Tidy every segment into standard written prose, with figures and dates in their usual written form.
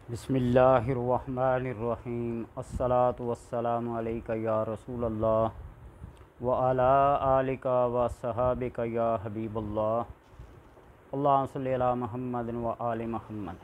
बिस्मिल्लाहिर्रहमानिर्रहीम अस्सलातु वस्सलामु अलैका या रसूलल्लाह व अला आलिका व सहाबिका या हबीबल्लाह अल्लाहुम्मा सल्लि अला मुहम्मदिन व आलि मुहम्मद।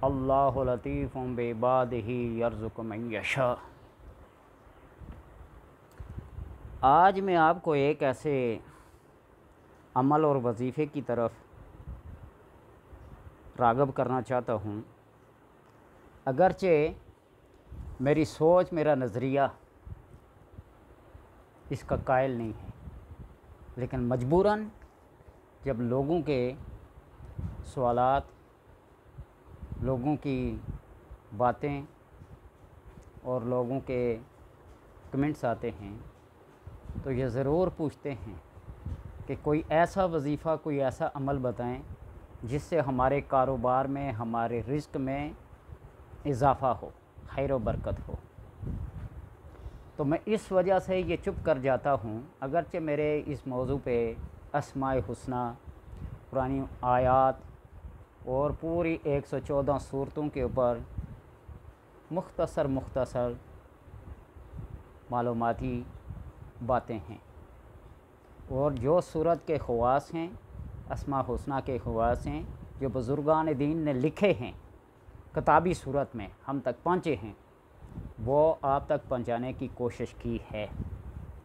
अल्लाहु लतीफ़ुम बिइबादिही यर्ज़ुक़ु मन यशा। आज मैं आपको एक ऐसे अमल और वजीफ़े की तरफ राग़ब करना चाहता हूँ। अगरचे मेरी सोच, मेरा नज़रिया इसका कायल नहीं है, लेकिन मजबूरन जब लोगों के सवालात, लोगों की बातें और लोगों के कमेंट्स आते हैं तो ये ज़रूर पूछते हैं कि कोई ऐसा वजीफ़ा, कोई ऐसा अमल बताएं जिससे हमारे कारोबार में, हमारे रिज़्क़ में इजाफ़ा हो, खैर व बरकत हो। तो मैं इस वजह से ये चुप कर जाता हूँ, अगरचे मेरे इस मौजू पे अस्माए हुस्ना, पुरानी आयात और पूरी 114 सूरतों के ऊपर मुख्तसर मालूमाती बातें हैं। और जो सूरत के ख़वास हैं, अस्मा हुस्ना के ख़वास हैं, जो बुज़ुर्गान दीन ने लिखे हैं, किताबी सूरत में हम तक पहुँचे हैं, वो आप तक पहुँचाने की कोशिश की है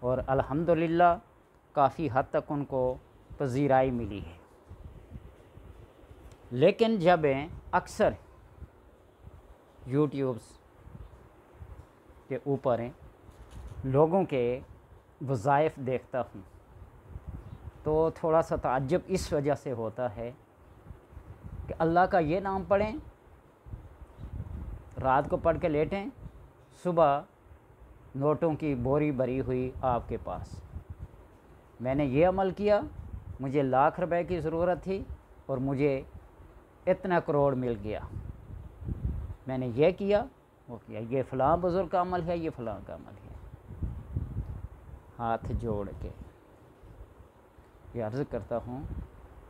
और अल्हम्दुलिल्लाह काफ़ी हद तक उनको पज़ीराई मिली है। लेकिन जब अक्सर यूट्यूब्स के ऊपर लोगों के वज़ाइफ़ देखता हूँ तो थोड़ा सा ताज्जुब इस वजह से होता है कि अल्लाह का ये नाम पढ़ें, रात को पढ़ के लेटें, सुबह नोटों की बोरी भरी हुई आपके पास। मैंने ये अमल किया, मुझे लाख रुपए की ज़रूरत थी और मुझे इतना करोड़ मिल गया। मैंने ये किया, वो किया, ये फ़लाँ बुज़ुर्ग का अमल है, ये फ़लाँ का अमल है। हाथ जोड़ के ये अर्ज़ करता हूँ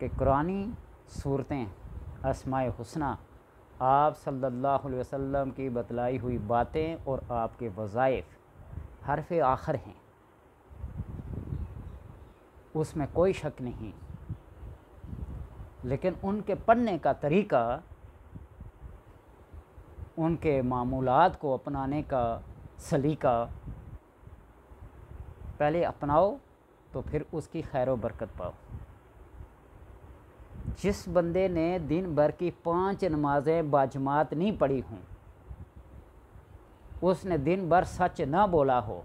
कि कुरानी सूरतें, अस्माए हुस्ना, आप सल्लल्लाहु अलैहि वसल्लम की बतलाई हुई बातें और आपके वज़ाइफ़ हरफ़ आखिर हैं, उसमें कोई शक नहीं। लेकिन उनके पढ़ने का तरीक़ा, उनके मामूलात को अपनाने का सलीका पहले अपनाओ तो फिर उसकी खैर व बरकत पाओ। जिस बंदे ने दिन भर की 5 नमाज़ें बाजमात नहीं पढ़ी हों, उसने दिन भर सच ना बोला हो,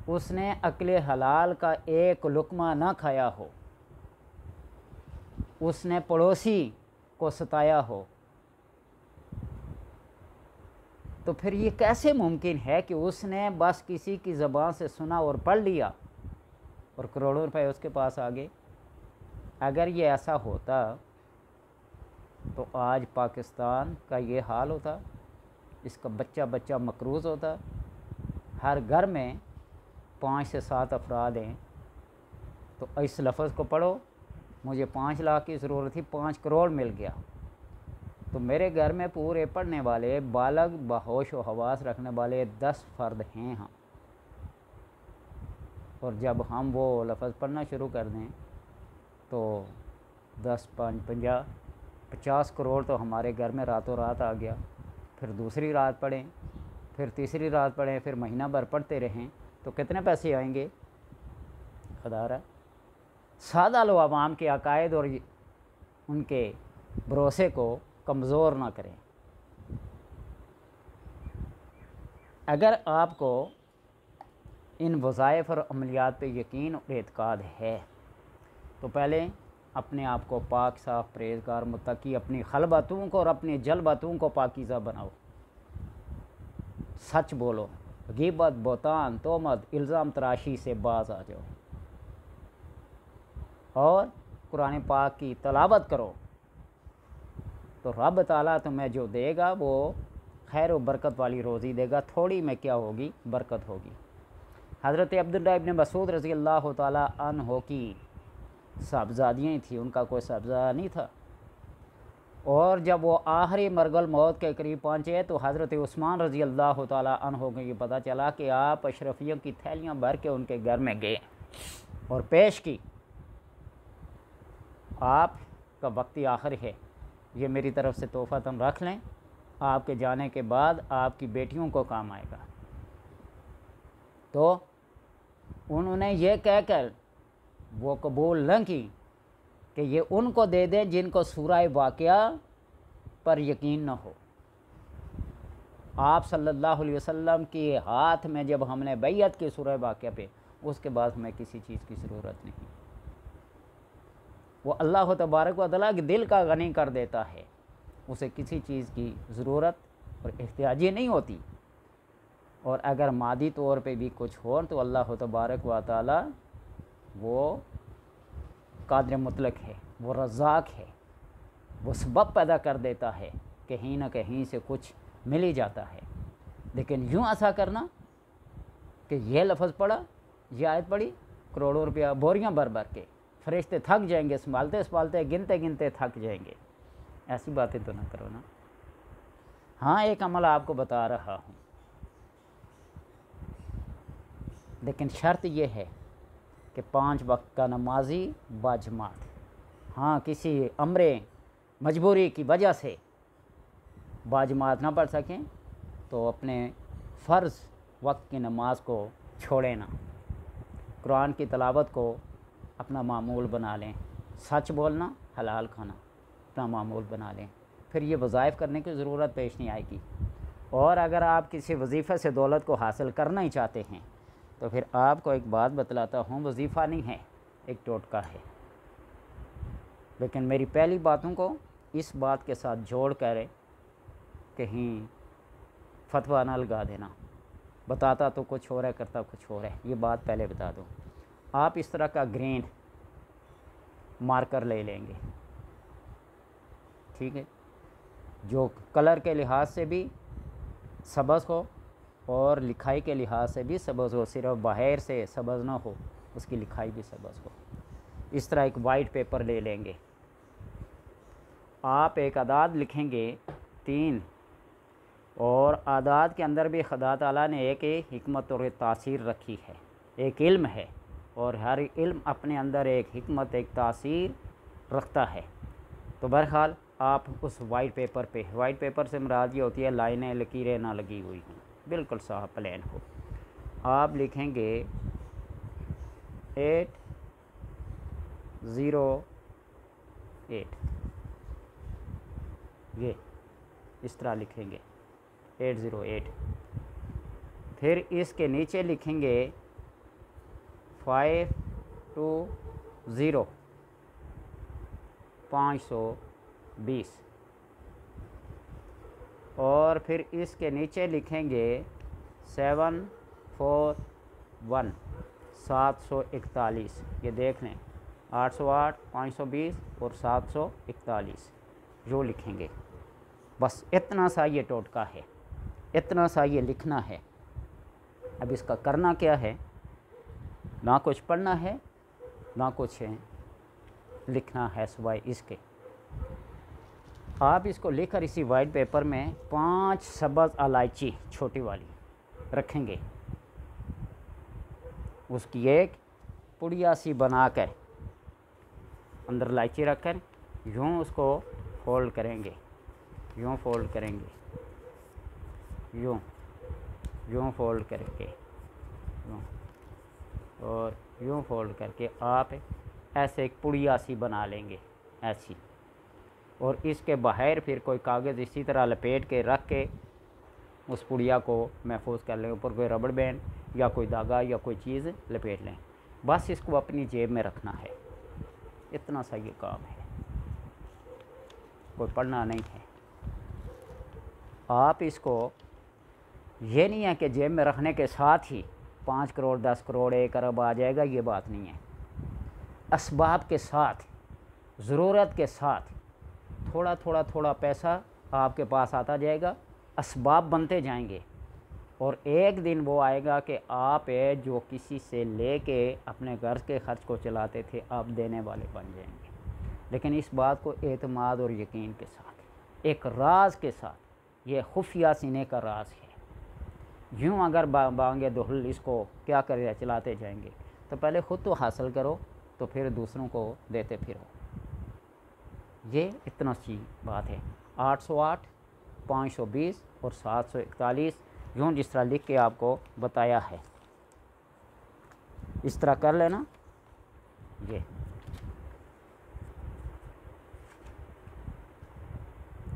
उसने अक्ले हलाल का एक लुक़मा ना खाया हो, उसने पड़ोसी को सताया हो, तो फिर ये कैसे मुमकिन है कि उसने बस किसी की ज़बान से सुना और पढ़ लिया और करोड़ों रुपए उसके पास आ गए? अगर ये ऐसा होता तो आज पाकिस्तान का ये हाल होता, इसका बच्चा बच्चा मकरूज़ होता। हर घर में 5 से 7 अफराद हैं, तो इस लफ्ज़ को पढ़ो, मुझे 5 लाख की ज़रूरत थी, 5 करोड़ मिल गया। तो मेरे घर में पूरे पढ़ने वाले, बालग, बहोश व हवास रखने वाले 10 फ़र्द हैं हम। और जब हम वो लफ्ज़ पढ़ना शुरू कर दें तो 10, 5, 50 करोड़ तो हमारे घर में रातों रात आ गया। फिर दूसरी रात पढ़ें, फिर तीसरी रात पढ़ें, फिर महीना भर पढ़ते रहें तो कितने पैसे आएंगे? खुदा सादा लो आवाम के अकायद और उनके भरोसे को कमज़ोर ना करें। अगर आपको इन वज़ाइफ़ और अमलियात पे यकीन और एतक़ाद है तो पहले अपने आप को पाक, साफ़, परहेज़गार, मुत्तकी, अपनी खलबतों को और अपनी जलबतों को पाकीज़ा बनाओ। सच बोलो, ग़ीबत, बोतान, तोहमत, इल्ज़ाम तराशी से बाज आ जाओ और कुरान पाक की तलावत करो तो रब ताला तुम्हें जो देगा वो खैर व बरकत वाली रोज़ी देगा। थोड़ी में क्या होगी, बरकत होगी। हज़रत अब्दुल्लाह इब्न मसूद रज़ी अल्लाह ताला अन्हो की साहबजादियाँ थी, उनका कोई साहबजादा नहीं था। और जब वो आखिरी मरगल मौत के करीब पहुँचे तो हज़रत उस्मान रज़ी अल्लाह ताला अन्हो को ये पता चला कि आप अशरफियों की थैलियाँ भर के उनके घर में गए और पेश की, आप का वक्ती आखिर है, ये मेरी तरफ़ से तोहफ़ा तुम रख लें, आपके जाने के बाद आपकी बेटियों को काम आएगा। तो उन्होंने ये कहकर वो कबूल न की कि ये उनको दे दें जिनको सूरह वाक़िया पर यकीन न हो। आप सल्लल्लाहु अलैहि वसल्लम के हाथ में जब हमने बैयत की सूरह वाक़िया पे, उसके बाद हमें किसी चीज़ की ज़रूरत नहीं। वो अल्लाह तबारक व तआला के दिल का गनी कर देता है, उसे किसी चीज़ की ज़रूरत और एहतियाजी नहीं होती। और अगर मादी तौर पे भी कुछ हो तो अल्लाह तबारक व तआला वो कादिर मुतलक है, वो रज़ाक है, वो सबब पैदा कर देता है, कहीं ना कहीं से कुछ मिल ही जाता है। लेकिन यूँ ऐसा करना कि यह लफ्ज़ पढ़ा, यह आयत पढ़ी, करोड़ों रुपया बोरियां भर भर के, फरिश्ते थक जाएंगे, संभालते संभालते गिनते गिनते थक जाएंगे, ऐसी बातें तो ना करो ना। हाँ, एक अमल आपको बता रहा हूँ, लेकिन शर्त यह है कि 5 वक्त का नमाजी बाजमात। हाँ, किसी अमरे मजबूरी की वजह से बाजमात ना पढ़ सकें तो अपने फ़र्ज़ वक्त की नमाज को छोड़ें ना, कुरान की तिलावत को अपना मामूल बना लें, सच बोलना, हलाल खाना अपना मामूल बना लें, फिर ये वज़ाइफ करने की ज़रूरत पेश नहीं आएगी। और अगर आप किसी वजीफ़े से दौलत को हासिल करना ही चाहते हैं तो फिर आपको एक बात बतलाता हूँ, वजीफ़ा नहीं है, एक टोटका है। लेकिन मेरी पहली बातों को इस बात के साथ जोड़ कर कहीं फतवा ना लगा देना, बताता तो कुछ हो रहा है, करता कुछ हो रहा है, ये बात पहले बता दूँ। आप इस तरह का ग्रीन मार्कर ले लेंगे, ठीक है, जो कलर के लिहाज से भी सबज़ हो और लिखाई के लिहाज से भी सबज़ हो, सिर्फ बाहर से सबज़ ना हो, उसकी लिखाई भी सबज़ हो। इस तरह एक वाइट पेपर ले लेंगे, आप एक आदाद लिखेंगे 3, और आदाद के अंदर भी खुदा ताला ने एक हिकमत और तासीर रखी है, एक इल्म है, और हर इल्म अपने अंदर एक हिकमत, एक तासीर रखता है। तो बहरहाल आप उस वाइट पेपर से मुराद ये होती है लाइनें लकीरें ना लगी हुई हों, बिल्कुल साफ प्लेन हो। आप लिखेंगे 808, ये इस तरह लिखेंगे 808। फिर इसके नीचे लिखेंगे 520, 520, और फिर इसके नीचे लिखेंगे 741, 741। ये देख लें, 808, 520 और 741 जो लिखेंगे। बस इतना सा ये टोटका है, इतना सा ये लिखना है। अब इसका करना क्या है, ना कुछ पढ़ना है ना कुछ लिखना है सिवाय इसके। आप इसको लेकर इसी वाइट पेपर में 5 सब्ज़ इलायची छोटी वाली रखेंगे, उसकी एक पुड़िया सी बनाकर अंदर इलायची रखकर यूँ उसको फोल्ड करेंगे, यूँ फोल्ड करेंगे, यूँ फोल्ड करके, यूँ और यूँ फोल्ड करके आप ऐसे एक पुड़िया सी बना लेंगे ऐसी, और इसके बाहर फिर कोई कागज़ इसी तरह लपेट के रख के उस पुड़िया को महफूज कर लें, ऊपर कोई रबड़ बैंड या कोई धागा या कोई चीज़ लपेट लें। बस इसको अपनी जेब में रखना है, इतना सा ये काम है, कोई पढ़ना नहीं है। आप इसको ये नहीं है कि जेब में रखने के साथ ही 5 करोड़ 10 करोड़ 1 अरब आ जाएगा, ये बात नहीं है। असबाब के साथ, ज़रूरत के साथ थोड़ा थोड़ा थोड़ा पैसा आपके पास आता जाएगा, असबाब बनते जाएंगे, और एक दिन वो आएगा कि आप जो किसी से लेके अपने घर के खर्च को चलाते थे, आप देने वाले बन जाएंगे। लेकिन इस बात को एतमाद और यकीन के साथ एक राज के साथ, ये खुफिया सीने का राज है। यूँ अगर बांगे दुहल इसको क्या करें चलाते जाएंगे, तो पहले ख़ुद तो हासिल करो, तो फिर दूसरों को देते फिरो। ये इतना सी बात है। 808, 520 और 741 यूँ जिस तरह लिख के आपको बताया है, इस तरह कर लेना। ये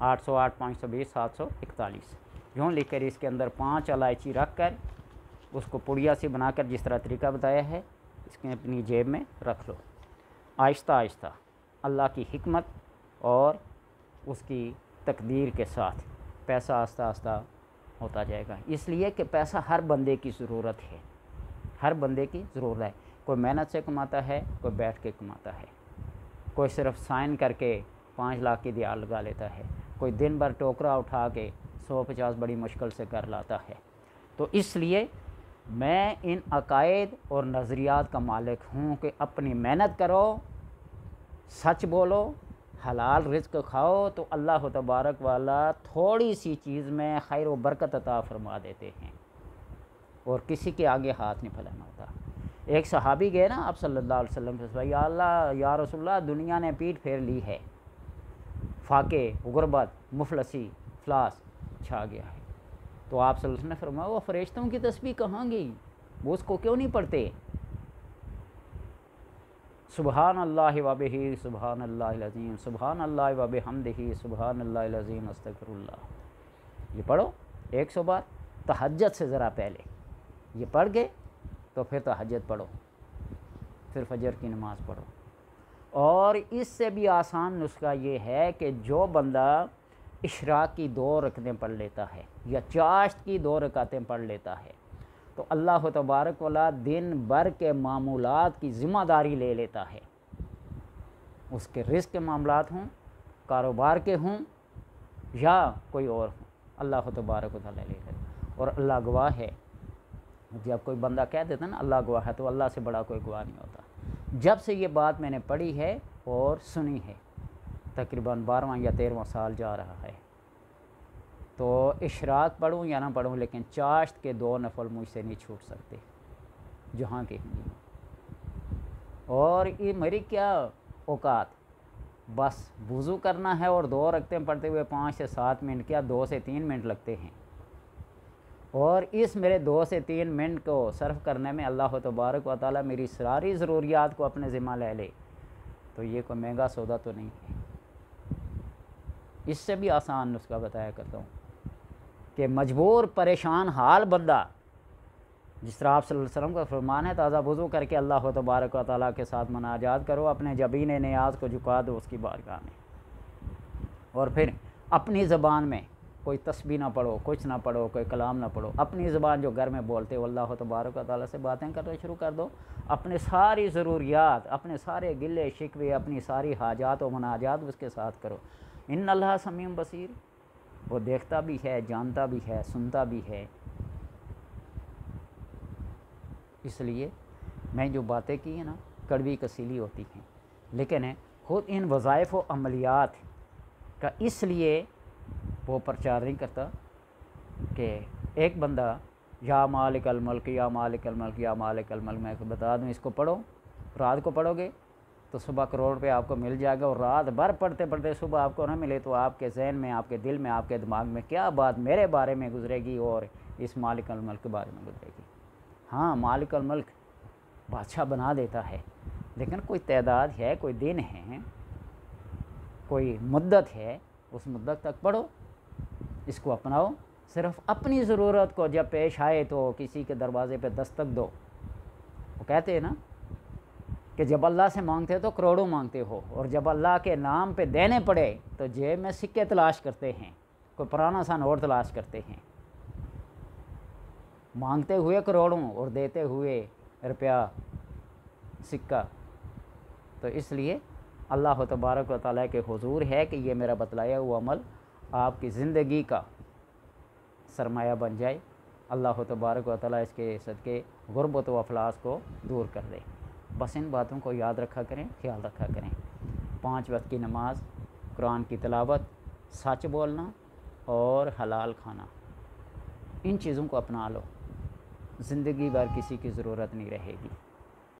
808, 520, 741 यूँ लिख कर इसके अंदर 5 इलायची रख कर उसको पुड़िया से बनाकर जिस तरह तरीका बताया है, इसके अपनी जेब में रख लो। आहिस्ता आहिस्ता अल्लाह की हिकमत और उसकी तकदीर के साथ पैसा आस्ता आस्ता होता जाएगा। इसलिए कि पैसा हर बंदे की ज़रूरत है, हर बंदे की ज़रूरत है। कोई मेहनत से कमाता है, कोई बैठ के कमाता है, कोई सिर्फ साइन करके 5 लाख की दिहाड़ लगा लेता है, कोई दिन भर टोकरा उठा के 150 बड़ी मुश्किल से कर लाता है। तो इसलिए मैं इन अकायद और नज़रियात का मालिक हूँ कि अपनी मेहनत करो, सच बोलो, हलाल रिज़्क खाओ, तो अल्लाह तबारक वाला थोड़ी सी चीज़ में खैर व बरकत अता फरमा देते हैं और किसी के आगे हाथ नहीं फैलाना होता। एक सहाबी गए ना आप सल्लल्लाहु अलैहि वसल्लम से, या अल्लाह या रसूलल्लाह, दुनिया ने पीठ फेर ली है, फाके, गुरबत, मुफलसी, फ्लास छा गया है। तो आप सल्लल्लाहु अलैहि वसल्लम ने फरमाया, वो फरिश्तों की तस्बीह कहाँ गई, वो उसको क्यों नहीं पढ़ते? सुबहान अल्लाह व बिही सुबहान अल्लाहिल अज़ीम, सुबहान अल्लाह व बिहम्दिही सुबहान अल्लाहिल अज़ीम अस्तगफिरुल्लाह। ये पढ़ो 100 बार। तहज्जुद से ज़रा पहले ये पढ़ गए तो फिर तहज्जुद पढ़ो, फिर फजर की नमाज़ पढ़ो। और इससे भी आसान नुस्खा ये है कि जो बंदा इशराक की 2 रकतें पढ़ लेता है या चाश्त की 2 रकातें पढ़ लेता है, तो अल्लाह तबारक वाला दिन भर के मामूलात की ज़िम्मेदारी ले लेता है। उसके रिज़्क़ के मामलात हों, कारोबार के हों या कोई और हों, अल्लाह तबारक वाला ले लेता है। और अल्लाह गवाह है, जब कोई बंदा कह देता ना अल्लाह गवाह है, तो अल्लाह से बड़ा कोई गवाह नहीं होता। जब से ये बात मैंने पढ़ी है और सुनी है, तकरीबन 12वां या 13वां साल जा रहा है, तो इशराक पढ़ूँ या ना पढ़ूँ, लेकिन चाश्त के 2 नफल मुझसे नहीं छूट सकते जहाँ के हिंदी। और ये मेरी क्या औकात, बस वुज़ू करना है और 2 रकतें पढ़ते हुए 5 से 7 मिनट, क्या 2 से 3 मिनट लगते हैं। और इस मेरे 2 से 3 मिनट को सर्फ करने में अल्लाह तबारक व तआला मेरी सारी ज़रूरियात को अपने ज़िम्मा ले ले, तो ये कोई महंगा सौदा तो नहीं है। इससे भी आसान नुस्खा बताया करता हूँ कि मजबूर परेशान हाल बंदा, जिस तरह आप सल्लल्लाहु अलैहि वसल्लम का फरमान है, ताज़ा वुज़ू करके अल्लाह तबारक व तआला के साथ मनाजात करो, अपने जबीन नियाज़ को झुका दो उसकी बारगाह में, और फिर अपनी ज़बान में कोई तस्बीह ना पढ़ो, कुछ ना पढ़ो, कोई कलाम ना पढ़ो, अपनी ज़बान जो घर में बोलते हो अल्लाह तबारक व तआला से बातें करना शुरू कर दो। अपने सारी ज़रूरियात, अपने सारे गिले शिकवे, अपनी सारी हाजात व मनाजात उसके साथ करो। इन्नल्लाह समीउन बसीर, वो देखता भी है, जानता भी है, सुनता भी है। इसलिए मैं जो बातें की हैं ना, कड़वी कसीली होती हैं, लेकिन ख़ुद इन वज़ाइफ़ व अमलियात का इसलिए वो प्रचार नहीं करता कि एक बंदा या मालिकल मुल्क या मालिकल मुल्क या मालिकल मुल्क, मैं बता दूँ इसको पढ़ो, रात को पढ़ोगे तो सुबह करोड़ रुपये आपको मिल जाएगा, और रात भर पढ़ते पढ़ते सुबह आपको ना मिले तो आपके जहन में, आपके दिल में, आपके दिमाग में क्या बात मेरे बारे में गुजरेगी और इस मालिकल मुल्क के बारे में गुजरेगी। हाँ, मालिकल मुल्क बादशाह बना देता है, लेकिन कोई तादाद है, कोई दिन है, कोई मुद्दत है, उस मुद्दत तक पढ़ो, इसको अपनाओ। सिर्फ अपनी ज़रूरत को जब पेश आए तो किसी के दरवाज़े पे दस्तक दो। वो कहते हैं ना कि जब अल्लाह से मांगते हो तो करोड़ों मांगते हो, और जब अल्लाह के नाम पे देने पड़े तो जेब में सिक्के तलाश करते हैं, कोई पुराना सा नोट तलाश करते हैं। मांगते हुए करोड़ों और देते हुए रुपया सिक्का। तो इसलिए अल्लाह तबारक व तआला के हुजूर है कि ये मेरा बतलाया हुआ अमल आपकी ज़िंदगी का सरमाया बन जाए। अल्लाह तबारक व तआला इसके सदक़े गुरबत व अफलास को दूर कर दे। बस इन बातों को याद रखा करें, ख्याल रखा करें। 5 वक्त की नमाज, कुरान की तिलावत, सच बोलना और हलाल खाना, इन चीज़ों को अपना लो, ज़िंदगी भर किसी की ज़रूरत नहीं रहेगी।